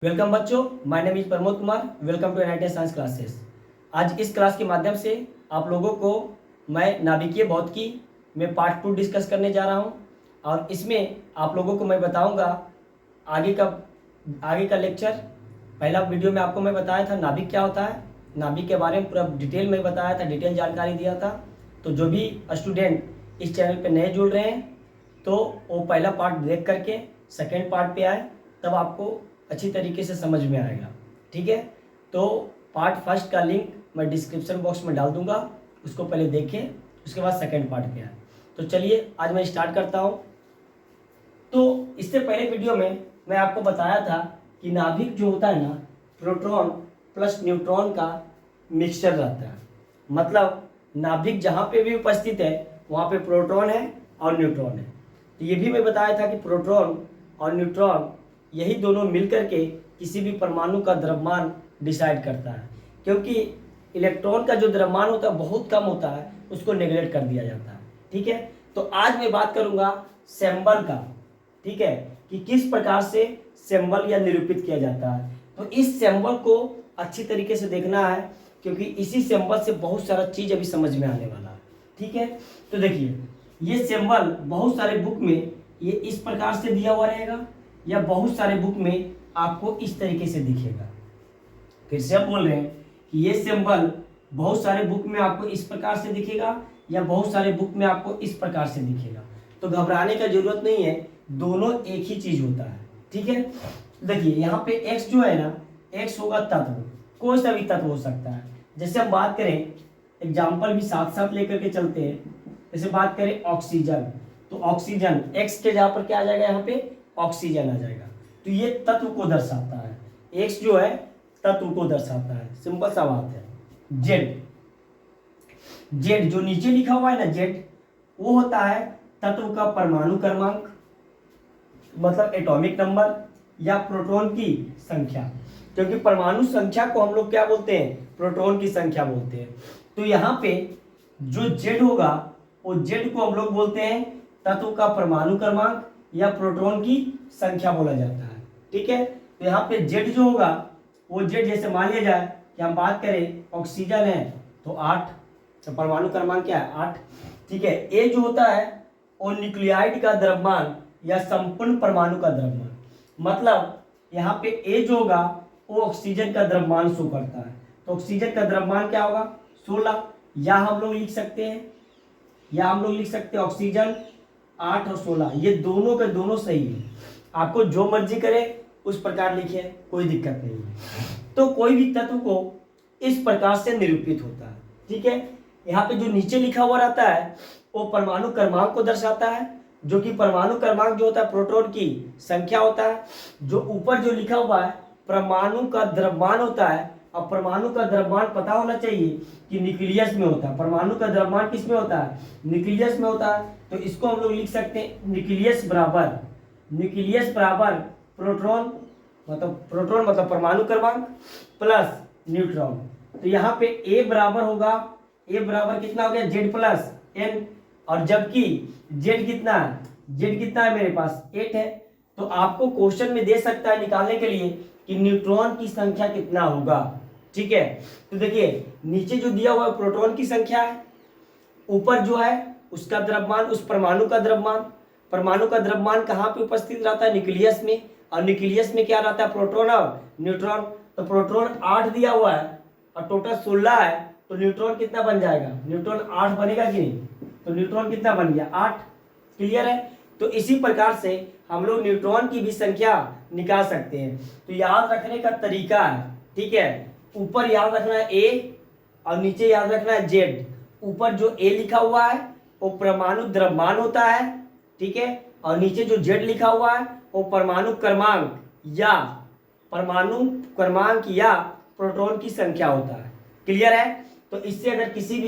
Welcome बच्चों, my name is Pramod Kumar. Welcome to NIT science classes. आज इस क्लास के माध्यम से आप लोगों को मैं नाभिकीय भौतिकी में पार्ट 2 डिस्कस करने जा रहा हूं और इसमें आप लोगों को मैं बताऊंगा आगे का लेक्चर। पहला वीडियो में आपको मैं बताया था नाभिक क्या होता है, नाभिक के बारे में पूरा डिटेल में बताया था, डिटेल जानकारी दिया था। तो जो भी स्टूडेंट इस चैनल पर नए जुड़ रहे हैं तो वो पहला पार्ट देख करके सेकेंड पार्ट पे आए, तब आपको अच्छी तरीके से समझ में आएगा। ठीक है, तो पार्ट फर्स्ट का लिंक मैं डिस्क्रिप्शन बॉक्स में डाल दूंगा, उसको पहले देखें, उसके बाद सेकंड पार्ट पे आए। तो चलिए आज मैं स्टार्ट करता हूँ। तो इससे पहले वीडियो में मैं आपको बताया था कि नाभिक जो होता है ना, प्रोटॉन प्लस न्यूट्रॉन का मिक्सचर रहता है। मतलब नाभिक जहाँ पे भी उपस्थित है वहाँ पे प्रोटॉन है और न्यूट्रॉन है। तो ये भी मैं बताया था कि प्रोटॉन और न्यूट्रॉन यही दोनों मिलकर के किसी भी परमाणु का द्रव्यमान डिसाइड करता है, क्योंकि इलेक्ट्रॉन का जो द्रव्यमान होता है बहुत कम होता है, उसको नेगलेक्ट कर दिया जाता है। ठीक है, तो आज मैं बात करूंगा सिंबल का। ठीक है, कि किस प्रकार से सिंबल या निरूपित किया जाता है। तो इस सिंबल को अच्छी तरीके से देखना है, क्योंकि इसी सिंबल से बहुत सारा चीज अभी समझ में आने वाला है। ठीक है, तो देखिए ये सिंबल बहुत सारे बुक में ये इस प्रकार से दिया हुआ रहेगा, या बहुत सारे बुक में आपको इस तरीके से दिखेगा। फिर से हम बोल रहे हैं कि ये सिंबल बहुत सारे बुक में आपको इस प्रकार से दिखेगा, या बहुत सारे बुक में आपको इस प्रकार से दिखेगा। तो घबराने का जरूरत नहीं है, दोनों एक ही चीज होता है। ठीक है, देखिए यहाँ पे एक्स जो है ना, एक्स होगा तत्व, कोई सा भी तत्व हो सकता है। जैसे हम बात करें, एग्जाम्पल भी साथ साथ लेकर के चलते हैं। जैसे बात करें ऑक्सीजन, तो ऑक्सीजन एक्स के जगह पर क्या आ जाएगा, यहाँ पे ऑक्सीजन आ जाएगा। तो ये तत्व को दर्शाता है, एक्स जो है तत्व को दर्शाता है। सिंपल सा बात है। जेड, जेड जो नीचे लिखा हुआ है ना, जेड, वो होता है तत्व का परमाणु क्रमांक, मतलब एटॉमिक नंबर या प्रोटॉन की संख्या। क्योंकि परमाणु संख्या को हम लोग क्या बोलते हैं, प्रोटॉन की संख्या बोलते हैं। तो यहाँ पे जो जेड होगा वो जेड को हम लोग बोलते हैं तत्व का परमाणु क्रमांक या प्रोटॉन की संख्या बोला जाता है। ठीक है, तो यहाँ पे जेड जो होगा वो जेड, जैसे मान लिया जाए कि हम बात करें ऑक्सीजन है तो 8, तो परमाणु क्रमांक क्या है, 8। ठीक है, ए जो होता है वो न्यूक्लियाइड का द्रव्यमान या संपूर्ण परमाणु का द्रव्यमान। मतलब यहाँ पे ए जो होगा वो ऑक्सीजन का द्रव्यमान शो करता है। तो ऑक्सीजन का द्रव्यमान क्या होगा, 16। या हम लोग लिख सकते हैं ऑक्सीजन 8 और 16, ये दोनों के दोनों सही है। आपको जो मर्जी करे उस प्रकार लिखे, कोई दिक्कत नहीं है। तो कोई भी तत्व को इस प्रकार से निरूपित होता है। ठीक है, यहाँ पे जो नीचे लिखा हुआ रहता है वो परमाणु क्रमांक को दर्शाता है, जो कि परमाणु क्रमांक जो होता है प्रोटॉन की संख्या होता है। जो ऊपर जो लिखा हुआ है परमाणु का द्रव्यमान होता है। अब परमाणु का द्रव्यमान पता होना चाहिए कि न्यूक्लियस में होता है। परमाणु का द्रव्यमान किस में होता है, न्यूक्लियस में होता है। तो इसको हम लोग लिख सकते हैं न्यूक्लियस बराबर प्रोटॉन मतलब परमाणु क्रमांक प्लस न्यूट्रॉन। तो यहाँ पे ए बराबर होगा, ए बराबर कितना हो गया, जेड प्लस एन। और जबकि जेड कितना है मेरे पास 8 है। तो आपको क्वेश्चन में दे सकता है निकालने के लिए कि न्यूट्रॉन की संख्या कितना होगा। ठीक है, तो देखिए नीचे जो दिया हुआ है प्रोटॉन की संख्या है, ऊपर जो है उसका द्रव्यमान, उस परमाणु का द्रव्यमान कहाँ पे उपस्थित रहता है, न्यूक्लियस में। और न्यूक्लियस में क्या रहता है, प्रोटॉन और न्यूट्रॉन। तो प्रोटॉन 8 दिया हुआ है और टोटल 16 है, तो न्यूट्रॉन कितना बन जाएगा, न्यूट्रॉन 8 बनेगा कि नहीं। तो न्यूट्रॉन कितना बन गया, 8। क्लियर है। तो इसी प्रकार से हम लोग न्यूट्रॉन की भी संख्या निकाल सकते हैं। तो याद रखने का तरीका है, ठीक है, ऊपर याद रखना है ए और नीचे याद रखना है जेड। ऊपर जो ए लिखा हुआ है वो परमाणु द्रव्यमान होता है, ठीक है, और नीचे जो जेड लिखा हुआ है वो परमाणु क्रमांक या प्रोटॉन की संख्या होता है। क्लियर है। तो इससे अगर किसी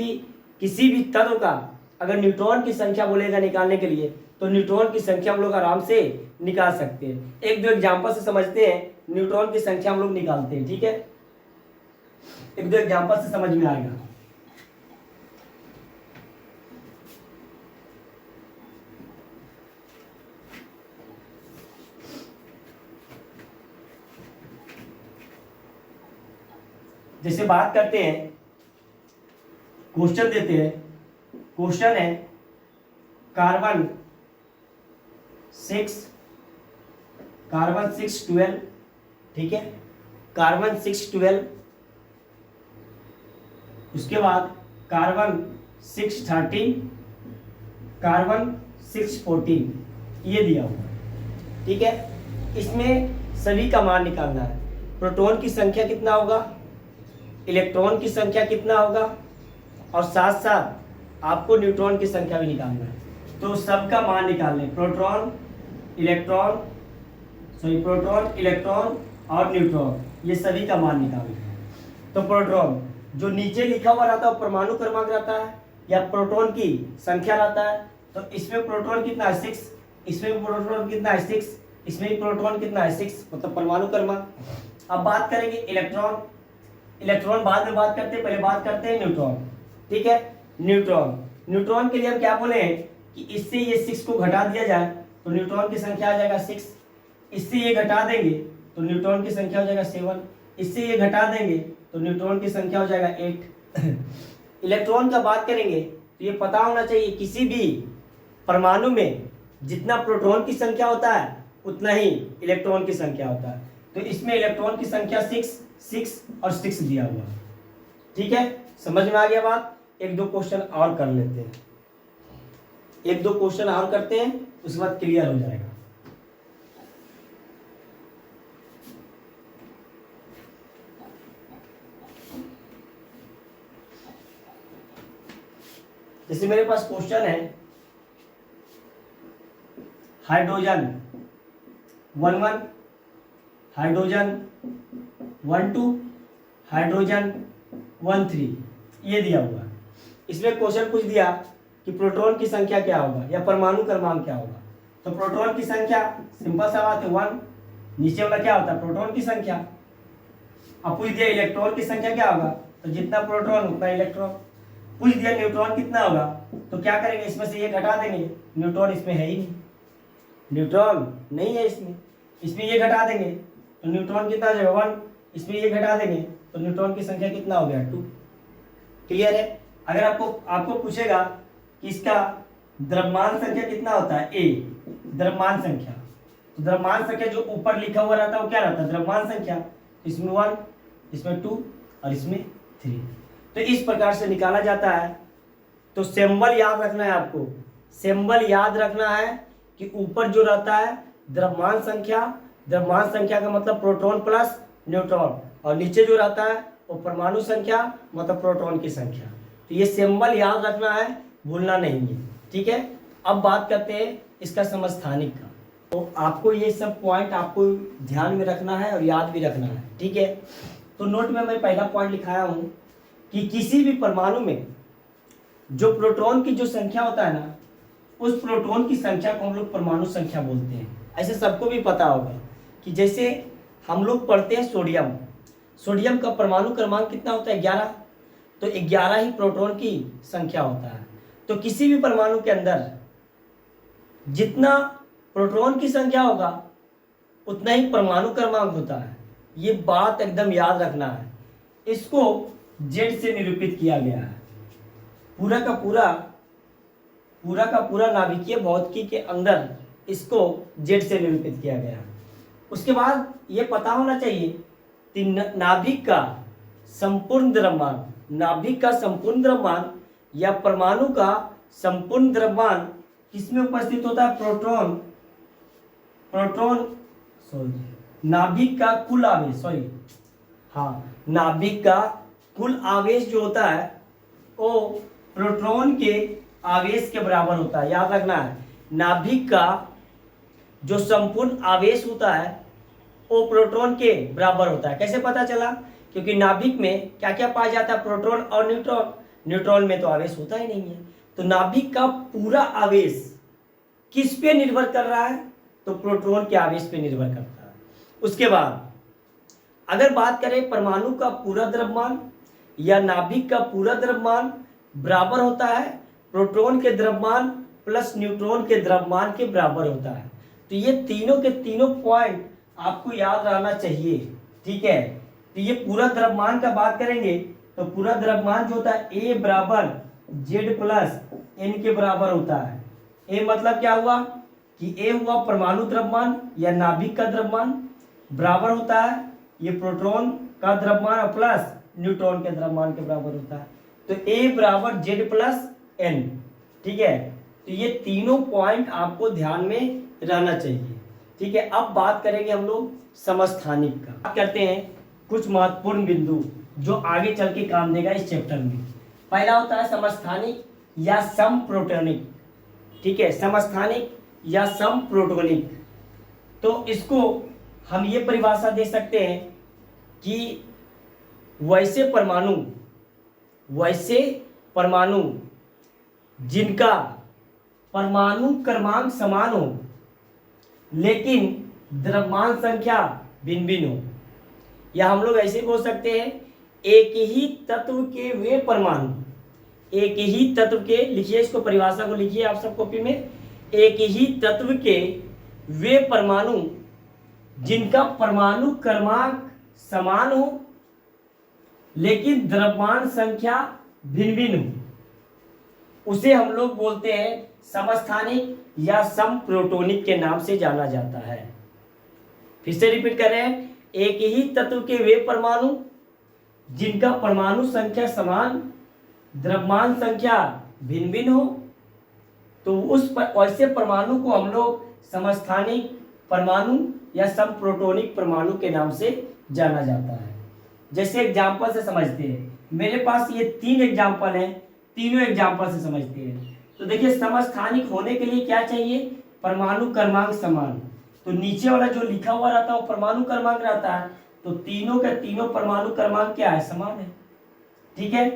भी तत्व का अगर न्यूट्रॉन की संख्या बोलेगा निकालने के लिए, तो न्यूट्रॉन की संख्या हम लोग आराम से निकाल सकते हैं। एक दो एग्जांपल से समझते हैं न्यूट्रॉन की संख्या हम लोग निकालते हैं। ठीक है, एक दो एग्जांपल से समझ में आएगा। जैसे बात करते हैं, क्वेश्चन देते हैं, क्वेश्चन है कार्बन 6 12, ठीक है, कार्बन 6 12, उसके बाद कार्बन 6 13, कार्बन 6 14, ये दिया हुआ है, ठीक है। इसमें सभी का मान निकालना है। प्रोटॉन की संख्या कितना होगा, इलेक्ट्रॉन की संख्या कितना होगा, और साथ साथ आपको न्यूट्रॉन की संख्या भी निकालना है। तो सबका मान निकालने, प्रोटॉन इलेक्ट्रॉन और न्यूट्रॉन, ये सभी का मान निकालना है। तो प्रोटॉन जो नीचे लिखा हुआ रहता है वो परमाणु क्रमांक रहता है या प्रोटॉन की संख्या रहता है। तो इसमें प्रोटॉन कितना है 6, इसमें प्रोटॉन कितना है 6, इसमें भी प्रोटॉन कितना है 6, मतलब परमाणु क्रमांक। अब बात करेंगे इलेक्ट्रॉन बाद में बात करते हैं, पहले बात करते हैं न्यूट्रॉन, ठीक है। न्यूट्रॉन के लिए हम क्या बोले हैं कि इससे ये 6 को घटा दिया जाए तो न्यूट्रॉन की संख्या आ जाएगा 6, इससे ये घटा देंगे तो न्यूट्रॉन की संख्या हो जाएगा 7, इससे ये घटा देंगे तो न्यूट्रॉन की संख्या हो जाएगा 8। इलेक्ट्रॉन का बात करेंगे तो ये पता होना चाहिए किसी भी परमाणु में जितना प्रोटॉन की संख्या होता है उतना ही इलेक्ट्रॉन की संख्या होता है। तो इसमें इलेक्ट्रॉन की संख्या 6 और 6 दिया हुआ, ठीक है। समझ में आ गया बात। एक दो क्वेश्चन और कर लेते हैं, एक दो क्वेश्चन और करते हैं, उसके बाद क्लियर हो जाएगा। जैसे मेरे पास क्वेश्चन है हाइड्रोजन 11, हाइड्रोजन 12, हाइड्रोजन 13, ये दिया हुआ है। इसमें क्वेश्चन पूछ दिया कि प्रोटॉन की संख्या क्या होगा या परमाणु क्रमांक क्या होगा। तो प्रोटॉन की संख्या सिंपल सा बात है 1, नीचे वाला क्या होता है प्रोटॉन की संख्या। अब पूछ दिया इलेक्ट्रॉन की संख्या क्या होगा, तो जितना प्रोटॉन उतना इलेक्ट्रॉन। पूछ दिया न्यूट्रॉन कितना होगा, तो क्या करेंगे, इसमें से ये घटा देंगे, न्यूट्रॉन इसमें है ही नहीं, न्यूट्रॉन नहीं है इसमें ये घटा देंगे तो न्यूट्रॉन कितना हो जाएगा 1, इसमें ये घटा देंगे तो न्यूट्रॉन की संख्या कितना हो गया 2। क्लियर है। अगर आपको पूछेगा कि इसका द्रव्यमान संख्या कितना होता है, ए द्रव्यमान संख्या, तो द्रव्यमान संख्या जो ऊपर लिखा हुआ रहता है वो क्या रहता है द्रव्यमान संख्या। इसमें 1, इसमें 2 और इसमें 3, तो इस प्रकार से निकाला जाता है। तो सिंबल याद रखना है आपको, सिंबल याद रखना है कि ऊपर जो रहता है द्रव्यमान संख्या का मतलब प्रोटॉन प्लस न्यूट्रॉन, और नीचे जो रहता है वो परमाणु संख्या मतलब प्रोटॉन की संख्या। तो ये सिंबल याद रखना है, भूलना नहीं है, ठीक है। अब बात करते हैं इसका समस्थानिक का। तो आपको ये सब पॉइंट आपको ध्यान में रखना है और याद भी रखना है, ठीक है। तो नोट में मैं पहला पॉइंट लिखाया हूँ कि किसी भी परमाणु में जो प्रोटॉन की जो संख्या होता है ना, उस प्रोटॉन की संख्या को हम लोग परमाणु संख्या बोलते हैं। ऐसे सबको भी पता होगा कि जैसे हम लोग पढ़ते हैं सोडियम का परमाणु क्रमांक कितना होता है 11, तो 11 ही प्रोटॉन की संख्या होता है। तो किसी भी परमाणु के अंदर जितना प्रोटॉन की संख्या होगा उतना ही परमाणु क्रमांक होता है। ये बात एकदम याद रखना है। इसको जेड से निरूपित किया गया है। पूरा का पूरा नाभिकीय भौतिकी के अंदर इसको जेड से निरूपित किया गया है। उसके बाद ये पता होना चाहिए कि नाभिक का संपूर्ण द्रव्यमान या परमाणु का संपूर्ण द्रव्यमान किसमें उपस्थित होता है, नाभिक का कुल आवेश, नाभिक का कुल आवेश जो होता है वो प्रोटॉन के आवेश के बराबर होता है। याद रखना है, नाभिक का जो संपूर्ण आवेश होता है वो प्रोटॉन के बराबर होता है। कैसे पता चला, क्योंकि नाभिक में क्या क्या पाया जाता है, प्रोटॉन और न्यूट्रॉन में तो आवेश होता ही नहीं है। तो नाभिक का पूरा आवेश किस पे निर्भर कर रहा है, तो प्रोटॉन के आवेश पे निर्भर करता है। उसके बाद अगर बात करें परमाणु का पूरा द्रव्यमान या नाभिक का पूरा द्रव्यमान बराबर होता है प्रोटॉन के द्रव्यमान प्लस न्यूट्रॉन के द्रव्यमान के बराबर होता है। तो ये तीनों के तीनों पॉइंट आपको याद रहना चाहिए, ठीक है। तो ये पूरा द्रव्यमान का बात करेंगे तो पूरा द्रव्यमान जो होता है ए बराबर जेड प्लस एन के बराबर होता है। ए मतलब क्या हुआ कि ए हुआ परमाणु द्रव्यमान या नाभिक का द्रव्यमान, बराबर होता है ये प्रोटॉन का द्रव्यमान प्लस न्यूट्रॉन के द्रव्यमान के बराबर होता है। तो ए बराबर जेड प्लस एन। ठीक है, तो ये तीनों पॉइंट आपको ध्यान में रहना चाहिए। ठीक है, अब बात करेंगे हम लोग समस्थानिक का। बात करते हैं कुछ महत्वपूर्ण बिंदु जो आगे चल के काम देगा इस चैप्टर में। पहला होता है समस्थानिक या समप्रोटॉनिक। ठीक है, समस्थानिक या समप्रोटॉनिक, तो इसको हम ये परिभाषा दे सकते हैं कि वैसे परमाणु जिनका परमाणु क्रमांक समान हो लेकिन द्रव्यमान संख्या भिन्न भिन्न हो, या हम लोग ऐसे बोल सकते हैं एक ही तत्व के वे परमाणु, एक ही तत्व के, लिखिए इसको परिभाषा को लिखिए आप सब कॉपी में, एक ही तत्व के वे परमाणु जिनका परमाणु क्रमांक समान हो लेकिन द्रव्यमान संख्या भिन्न भिन्न हो, उसे हम लोग बोलते हैं समस्थानिक या समप्रोटॉनिक के नाम से जाना जाता है। फिर से रिपीट कर रहे हैं, एक ही तत्व के वे परमाणु जिनका परमाणु संख्या समान, द्रव्यमान संख्या भिन्न भिन्न हो, तो वैसे परमाणु को हम लोग समस्थानिक परमाणु या समप्रोटॉनिक परमाणु के नाम से जाना जाता है। जैसे एग्जाम्पल से समझते हैं, मेरे पास ये 3 एग्जाम्पल हैं, तीनों एग्जाम्पल से समझते हैं। तो देखिए समस्थानिक होने के लिए क्या चाहिए, परमाणु क्रमांक समान। तो नीचे वाला जो लिखा हुआ रहता है वो परमाणु क्रमांक रहता है, तो तीनों के तीनों परमाणु क्रमांक क्या है, समान है। ठीक है,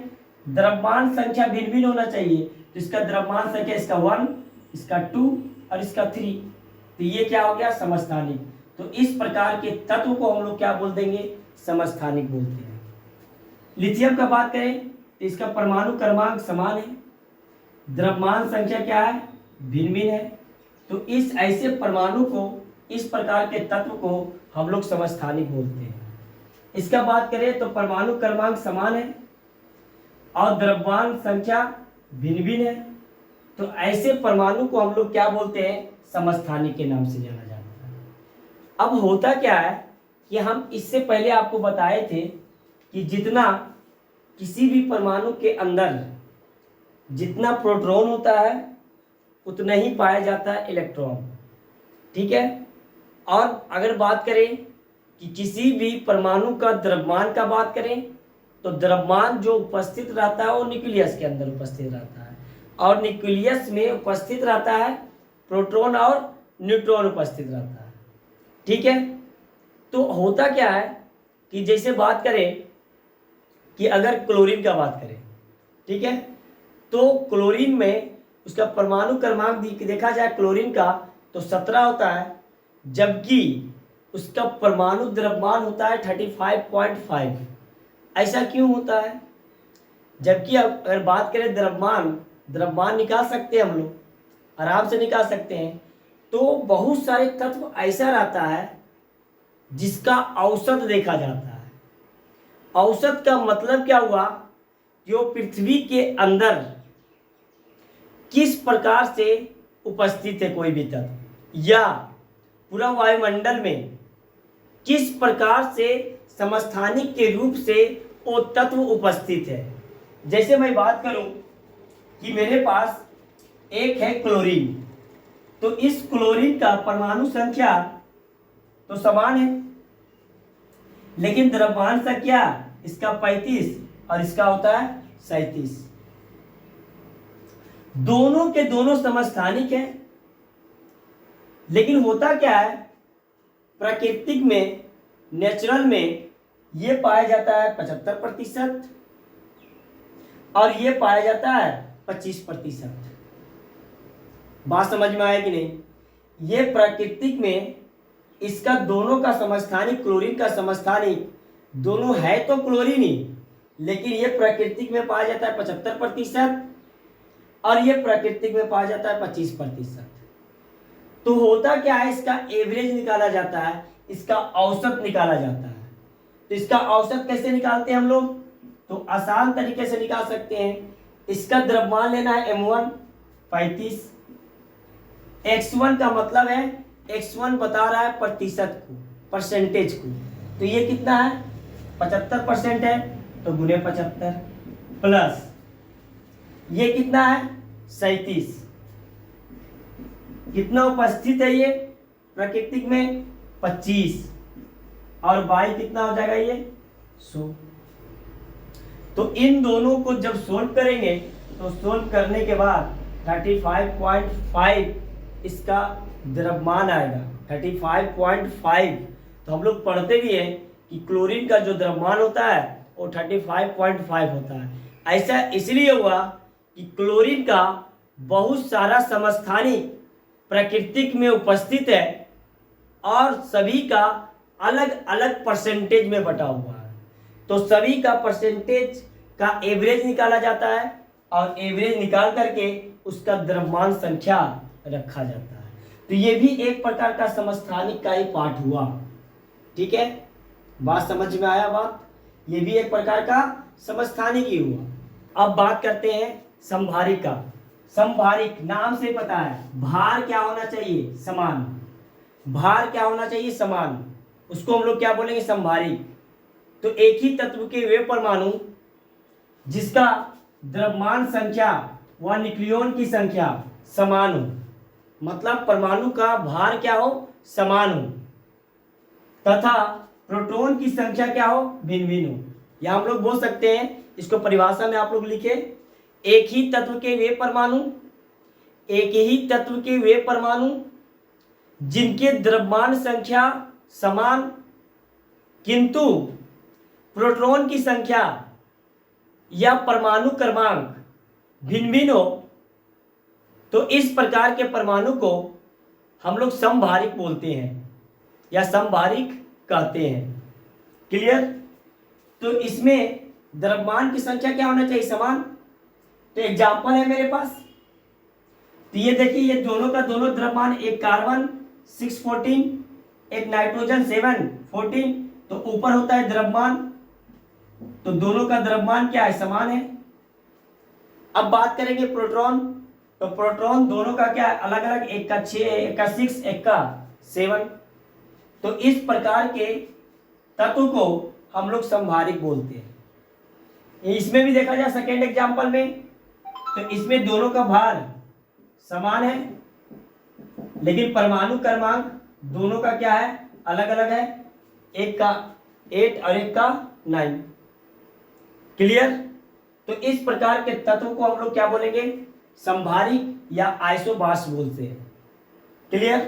द्रव्यमान संख्या भिन्न भिन्न होना चाहिए, तो इसका द्रव्यमान संख्या इसका 1, इसका 2 और इसका 3, तो ये क्या हो गया, समस्थानिक। तो इस प्रकार के तत्व को हम लोग क्या बोल देंगे, समस्थानिक बोलते हैं। लिथियम का बात करें तो इसका परमाणु क्रमांक समान है, द्रव्यमान संख्या क्या है, भिन्न भिन्न है, तो इस ऐसे परमाणु को, इस प्रकार के तत्व को हम लोग समस्थानिक बोलते हैं। इसका बात करें तो परमाणु क्रमांक समान है और द्रव्यमान संख्या भिन्न भिन्न है, तो ऐसे परमाणु को हम लोग क्या बोलते हैं, समस्थानिक के नाम से जाना जाता है। अब होता क्या है कि हम इससे पहले आपको बताए थे कि जितना किसी भी परमाणु के अंदर जितना प्रोटॉन होता है उतना ही पाया जाता है इलेक्ट्रॉन। ठीक है, और अगर बात करें कि किसी भी परमाणु का द्रव्यमान का बात करें तो द्रव्यमान जो उपस्थित रहता है वो न्यूक्लियस के अंदर उपस्थित रहता है, और न्यूक्लियस में उपस्थित रहता है प्रोटॉन और न्यूट्रॉन उपस्थित रहता है। ठीक है, तो होता क्या है कि जैसे बात करें कि अगर क्लोरीन का बात करें, ठीक है, तो क्लोरीन में उसका परमाणु क्रमांक देखा जाए क्लोरीन का तो 17 होता है, जबकि उसका परमाणु द्रव्यमान होता है 35.5। ऐसा क्यों होता है, जबकि अगर बात करें द्रव्यमान निकाल सकते हैं हम लोग, आराम से निकाल सकते हैं, तो बहुत सारे तत्व ऐसा रहता है जिसका औसत देखा जाता है। औसत का मतलब क्या हुआ, जो पृथ्वी के अंदर किस प्रकार से उपस्थित है कोई भी तत्व, या पूरा वायुमंडल में किस प्रकार से समस्थानिक के रूप से वो तत्व उपस्थित है। जैसे मैं बात करूं कि मेरे पास एक है क्लोरीन, तो इस क्लोरीन का परमाणु संख्या तो समान है, लेकिन द्रव्यमान संख्या इसका 35 और इसका होता है 37। दोनों के दोनों समस्थानिक हैं, लेकिन होता क्या है, प्राकृतिक में, नेचुरल में ये पाया जाता है 75% और ये पाया जाता है 25%। बात समझ में आया कि नहीं, ये प्राकृतिक में इसका दोनों का समस्थानिक, क्लोरीन का समस्थानिक दोनों है तो क्लोरीन ही, लेकिन ये प्राकृतिक में पाया जाता है 75% और ये प्राकृतिक में पाया जाता है 25%। तो होता क्या है, इसका एवरेज निकाला जाता है, इसका औसत निकाला जाता है। तो इसका औसत कैसे निकालते हैं हम लोग? तो आसान तरीके से निकाल सकते हैं। इसका द्रव्यमान लेना है m1 35, x1 का मतलब है x1 बता रहा है प्रतिशत को, परसेंटेज को, तो ये कितना है 75% है, तो गुने 75 प्लस ये कितना है 37, कितना उपस्थित है ये प्राकृतिक में 25, और बाई कितना हो जाएगा ये 100। तो इन दोनों को जब सोल्व करेंगे तो सोल्व करने के बाद 35.5 इसका द्रव्यमान आएगा, 35.5। तो हम लोग पढ़ते भी हैं कि क्लोरीन का जो द्रव्यमान होता है वो 35.5 होता है। ऐसा इसलिए हुआ कि क्लोरीन का बहुत सारा समस्थानिक प्राकृतिक में उपस्थित है और सभी का अलग अलग परसेंटेज में बटा हुआ है। तो सभी का परसेंटेज का एवरेज निकाला जाता है और एवरेज निकाल करके उसका द्रव्यमान संख्या रखा जाता है। तो ये भी एक प्रकार का समस्थानिक का ही पाठ हुआ। ठीक है, बात समझ में आया बात? ये भी एक प्रकार का समस्थानिक ही हुआ। अब बात करते हैं संभारिक का। संभारिक नाम से पता है भार क्या होना चाहिए? समान। भार क्या होना चाहिए? समान। उसको हम लोग क्या बोलेंगे? संभारिक। तो एक ही तत्व के वे परमाणु जिसका द्रव्यमान संख्या व न्यूक्लियॉन की संख्या समान हो, मतलब परमाणु का भार क्या हो? समान हो, तथा प्रोटॉन की संख्या क्या हो? भिन्न भिन्न हो। या हम लोग बोल सकते हैं, इसको परिभाषा में आप लोग लिखे, एक ही तत्व के वे परमाणु, एक ही तत्व के वे परमाणु जिनके द्रव्यमान संख्या समान किंतु प्रोटॉन की संख्या या परमाणु क्रमांक भिन्न भिन्न हो, तो इस प्रकार के परमाणु को हम लोग समभारिक बोलते हैं या समभारिक कहते हैं। क्लियर? तो इसमें द्रव्यमान की संख्या क्या होना चाहिए? समान। तो एग्जाम्पल है मेरे पास, तो ये देखिए, ये दोनों का दोनों द्रव्यमान, एक कार्बन 614, एक नाइट्रोजन 714, तो ऊपर होता है द्रव्यमान, तो दोनों का द्रव्यमान क्या है? समान है। अब बात करेंगे प्रोटॉन, तो प्रोटॉन दोनों का क्या है? अलग अलग, एक का 6, एक का 6, एक का 7। तो इस प्रकार के तत्व को हम लोग समभारिक बोलते हैं। इसमें भी देखा जाए सेकेंड एग्जाम्पल में, तो इसमें दोनों का भार समान है, लेकिन परमाणु क्रमांक दोनों का क्या है? अलग अलग है, एक का 8 और एक का 9। क्लियर? तो इस प्रकार के तत्व को हम लोग क्या बोलेंगे? समभारिक या आइसोबार्स बोलते हैं। क्लियर?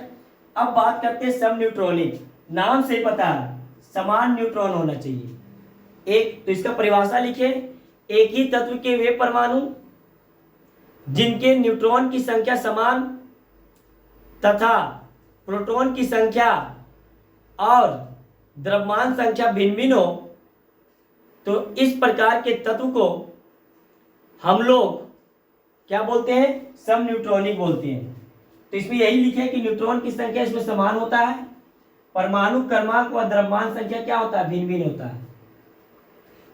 अब बात करते हैं सम न्यूट्रॉनिक। नाम से पता है समान न्यूट्रॉन होना चाहिए। एक, तो इसका परिभाषा लिखे, एक ही तत्व के वे परमाणु जिनके न्यूट्रॉन की संख्या समान तथा प्रोटॉन की संख्या और द्रव्यमान संख्या भिन्न भिन्न हो, तो इस प्रकार के तत्व को हम लोग क्या बोलते हैं? सम न्यूट्रॉनिक बोलते हैं। तो इसमें यही लिखे कि न्यूट्रॉन की संख्या इसमें समान होता है, परमाणु क्रमांक व द्रव्यमान संख्या क्या होता है? भिन्न भिन्न होता है।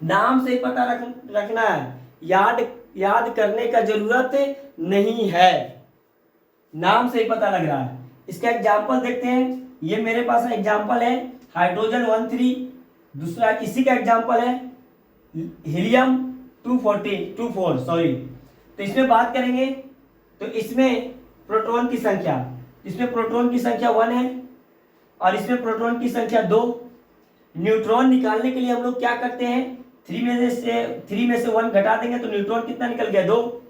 नाम से पता रखना है, याद करने का जरूरत नहीं है, नाम से ही पता लग रहा है। इसका एग्जाम्पल देखते हैं, ये मेरे पास एग्जाम्पल है हाइड्रोजन 13, दूसरा इसी का एग्जाम्पल है हीलियम 240 सॉरी। तो इसमें बात करेंगे, तो इसमें प्रोटॉन की संख्या, इसमें प्रोटॉन की संख्या 1 है और इसमें प्रोटॉन की संख्या 2। न्यूट्रॉन निकालने के लिए हम लोग क्या करते हैं? 3 में से 1 घटा देंगे तो न्यूट्रॉन कितना निकल गया? 2।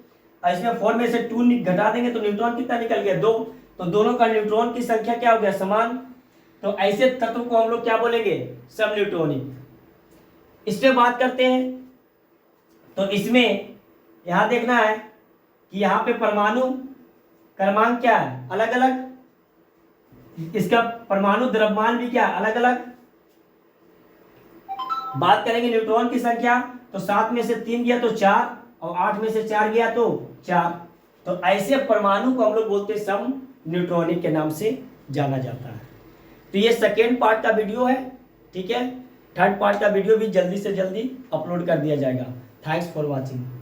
और इसमें 4 में से 2 घटा देंगे तो न्यूट्रॉन कितना निकल गया? 2। तो दोनों का न्यूट्रॉन की संख्या क्या हो गया? समान। तो ऐसे तत्व को हम लोग क्या बोलेंगे? सम न्यूट्रॉनिक। इस पे बात करते हैं, तो इसमें यहां देखना है कि यहाँ पे परमाणु क्रमांक क्या है? अलग अलग, इसका परमाणु द्रव्यमान भी क्या? अलग अलग। बात करेंगे न्यूट्रॉन की संख्या, तो 7 में से 3 गया तो 4 और 8 में से 4 गया तो 4। तो ऐसे परमाणु को हम लोग बोलते हैं सम न्यूट्रॉनिक के नाम से जाना जाता है। तो ये सेकेंड पार्ट का वीडियो है, ठीक है। थर्ड पार्ट का वीडियो भी जल्दी से जल्दी अपलोड कर दिया जाएगा। Thanks for watching.